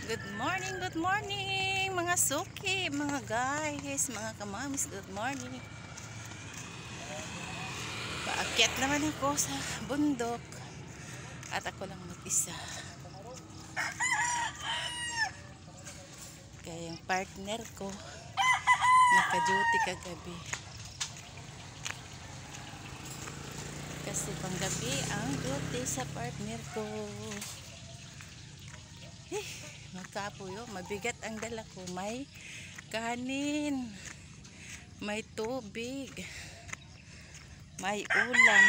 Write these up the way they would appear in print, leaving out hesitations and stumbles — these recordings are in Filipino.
good morning mga suki, mga guys, mga kamamis, good morning. Paakyat naman ako sa bundok at ako lang mag-isa. Kaya yung partner ko naka-duty kagabi. Kasi panggabi ang duty sa partner ko. Magkapuyo, mabigat ang dala ko. May kanin, may tubig, may ulam.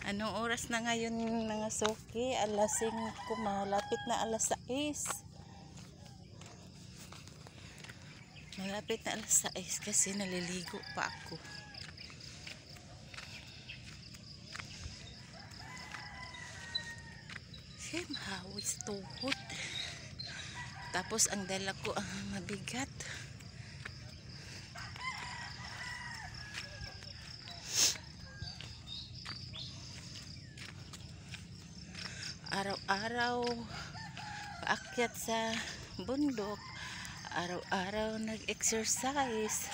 Anong oras na ngayon mga suki? Alas 5, malapit na alas 6. Malapit na alas 6 kasi naliligo pa ako. Hawis tuhod. Tapos ang dala ko ang mabigat. Araw-araw paakyat sa bundok, araw-araw nag-exercise.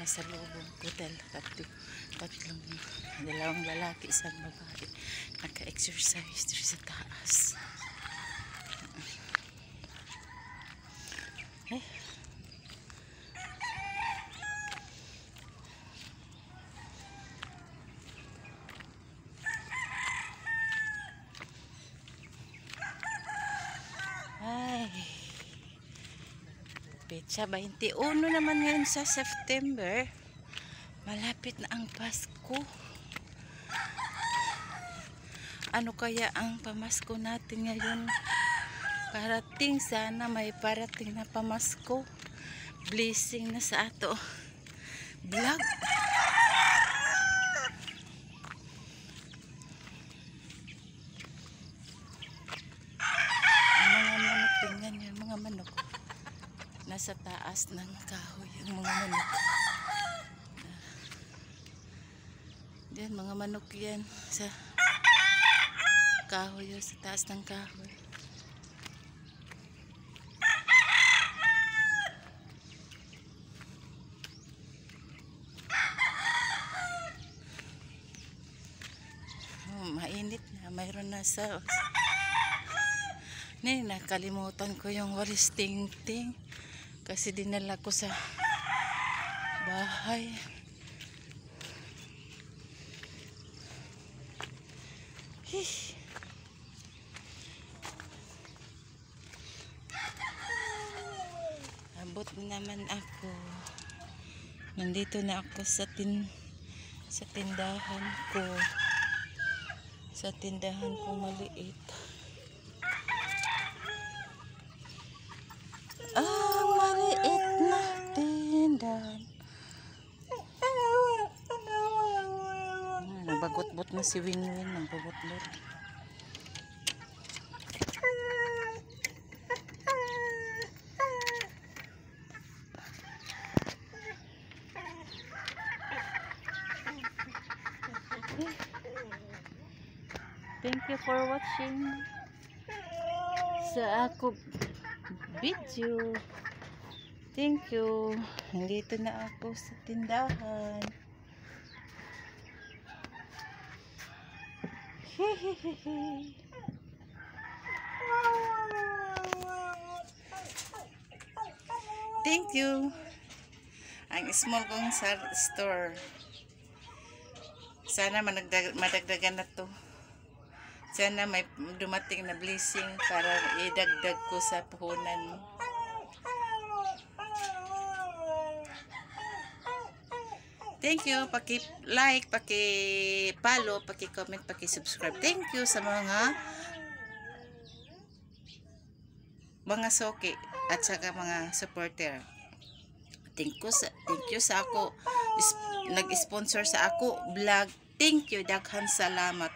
Nasa lubong ko dalawang lalaki, isang babae naka-exercise dito sa taas. Petsa 21 naman ngayon sa September. Malapit na ang Pasko. Ano kaya ang pamasko natin ngayon? Parating, sana may parating na pamasko. Blessing na sa ato vlog. Ang mga manok, tingnan yun, mga manok. Nasa taas ng kahoy ang mga manok. Diyan, mga manok yan sa kahoy, sa taas ng kahoy. Mainit na, mayroon na sa nakalimutan ko yung walis tingting kasi dinala ko sa bahay. Abot naman ako. Nandito na ako sa tindahan ko. Sa tindahan ko maliit. Maliit na tindahan. Nabagot-bot na si Winwin. Nabagot-bot. Thank you for watching sa ako video. Thank you. Nandito na ako sa tindahan. Thank you. Ang small kong store. Sana madagdagan na to. Sana may dumating na blessing para idagdag ko sa puhunan mo. Thank you. Paki-like, paki-follow, paki-comment, paki-subscribe. Thank you sa mga soki at saka mga supporter. Thank you sa ako nag-sponsor sa ako vlog. Thank you, daghan salamat.